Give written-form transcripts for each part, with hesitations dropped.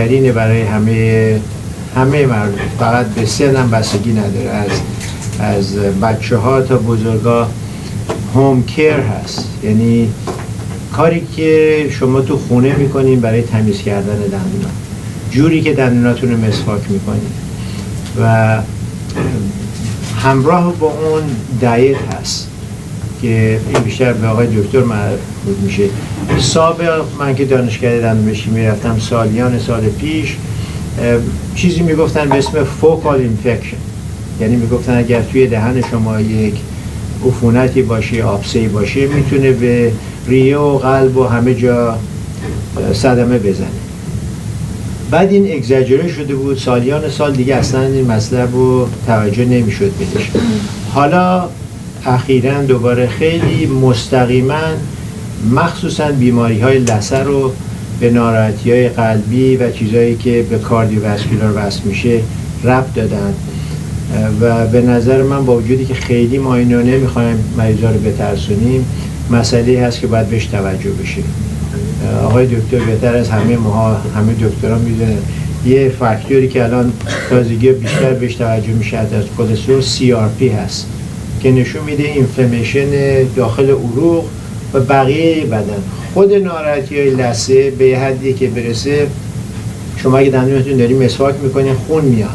بهترینه برای همه مردم، فقط به سن هم بستگی نداره، از بچه ها تا بزرگا. هوم کیر هست، یعنی کاری که شما تو خونه میکنین برای تمیز کردن دندونا، جوری که دندوناتون رو مسواک میکنین و همراه با اون دایت هست که این بیشتر به آقای دکتر مربوط میشه. سابق من که دانشگاه دندونپزشکی میرفتم سالیان سال پیش، چیزی میگفتن به اسم فوکال اینفکشن، یعنی میگفتن اگر توی دهن شما یک عفونتی باشه، آبسه‌ای باشه، میتونه به ریه و قلب و همه جا صدمه بزنه. بعد این اگزاجره شده بود، سالیان سال دیگه اصلا این مطلب رو توجه نمیشد بهش. حالا اخیراً دوباره خیلی مستقیما مخصوصاً بیماری‌های لثه رو به ناراحتی‌های قلبی و چیزایی که به کاردیوواسکولار وصل میشه ربط دادن و به نظر من با وجودی که خیلی ما اینو نمیخوایم مریضا رو بترسونیم، مسئله هست که باید بهش توجه بشه. آقای دکتر بهتر از همه ما، همه دکترها میدونن یه فاکتوری که الان تازگی بیشتر بهش توجه میشه از کلسترول CRP هست که نشون میده اینفلمیشن داخل عروق و بقیه بدن. خود ناراحتی‌های لثه به حدی که برسه شما اگه دندونتون داری مسواک میکنین خون میاد.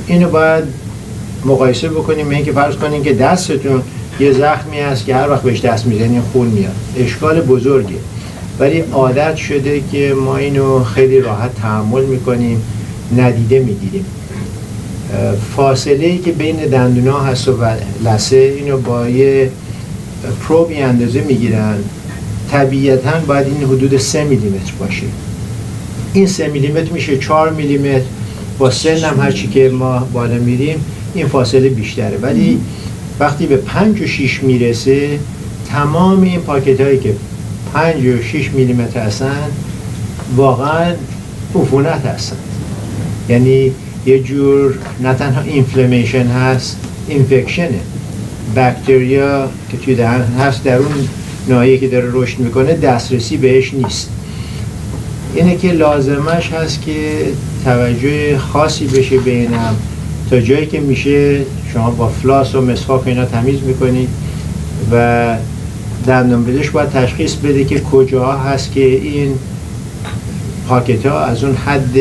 اینو باید مقایسه بکنیم با اینکه فرض کنین که دستتون یه زخمی هست که هر وقت بهش دست میزنین خون میاد. اشکال بزرگه، ولی عادت شده که ما اینو خیلی راحت تحمل میکنیم، ندیده میگیریم. فاصله‌ای که بین دندونا هست و لثه اینو با یه پروبی اندازه میگیرن. طبیعتاً باید این حدود 3 میلیمتر باشه. این 3 میلیمتر میشه 4 میلیمتر. با سن هم هرچی که ما بالا میریم این فاصله بیشتره، ولی وقتی به 5 و 6 میرسه تمام این پاکت هایی که 5 و 6 میلیمتر هستن واقعا عفونت هستن، یعنی یه جور نه تنها اینفلمیشن هست، اینفکشنه. باکتریا که توی دهن هست در اون ناحیه که داره رشد میکنه دسترسی بهش نیست. اینه که لازمش هست که توجه خاصی بشه به اینم، تا جایی که میشه شما با فلاس و مسواک اینا تمیز میکنید و دندانپزشک باید تشخیص بده که کجاها هست که این پاکت ها از اون حد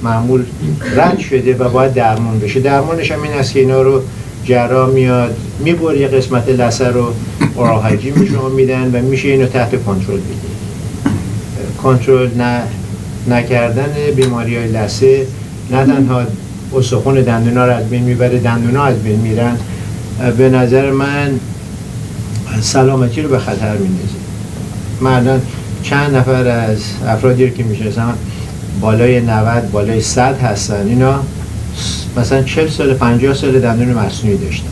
معمول رد شده و باید درمان بشه. درمانش هم این است که اینا رو جراح میاد میبره، یه قسمت لثه رو اورال هایجین به شما میدن و میشه اینو تحت کنترل بگیرید. کنترل نکردن بیماری های لثه نه تنها استخوان دندونا رو از بین میبره، دندونا از بین میرن، به نظر من سلامتی رو به خطر میندازه. من الان چند نفر از افرادی رو که میشناسم بالای 90 بالای 100 هستن، اینا مثلا 40 سال 50 سال دندون مصنوعی داشتن،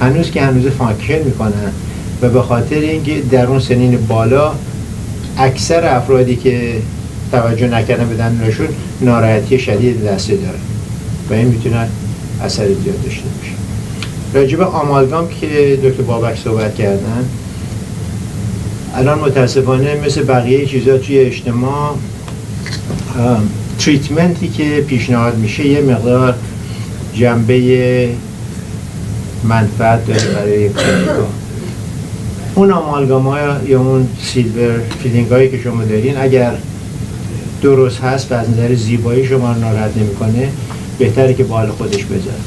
هنوز که هنوز فانکشن میکنن و به خاطر اینکه در اون سنین بالا اکثر افرادی که توجه نکردن به دندونشون ناراحتی شدید لثه دارن و این میتونه اثر زیاد داشته باشه. راجع به آمالگام که دکتر بابک صحبت کردن، الان متاسفانه مثل بقیه چیزا توی اجتماع تریتمنتی که پیشنهاد میشه یه مقدار جنبه منفعت داره برای کلینیکا. اون آمالگام ها یا اون سیلور فیلینگ هایی که شما دارین اگر درست هست و از نظر زیبایی شما رو ناراحت نمیکنه، بهتره که بال خودش بذاره.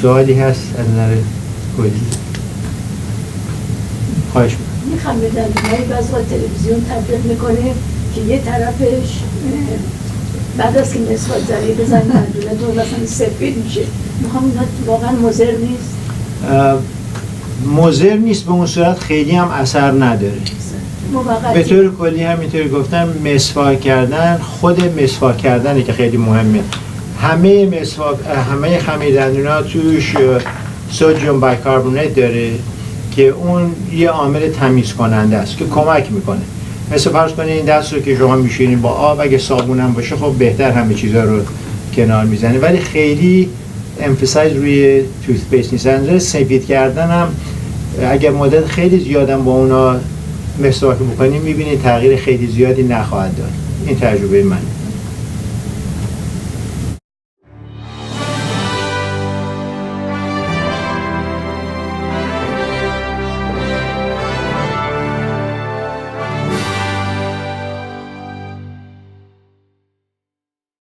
سوالی هست از نظر کلی؟ خواهش میخوام بدن بعض وقت تلویزیون تبلیغ میکنه که یه طرفش بعد از که مسواک زدی بزنی دندونه تو مثلا سفید میشه. میخوام واقعا مضر نیست؟ مضر نیست، به اون صورت خیلی هم اثر نداره. به طور کلی همینطوری گفتم، مسواک کردن، خود مسواک کردنه که خیلی مهمه. همه خمیر دندونا توش سدیم بایکاربونات داره که اون یه عامل تمیز کننده است که کمک میکنه. مثل فرض کنید این دست رو که شما میشینید با آب، اگه صابون هم باشه خب بهتر همه چیزا رو کنار میزنه، ولی خیلی امفسایز روی توث پیست نیست. از نظر سفید کردن هم اگر مدت خیلی زیادم با اونا مسواک بکنیم میبینید تغییر خیلی زیادی نخواهد داد. این تجربه منه.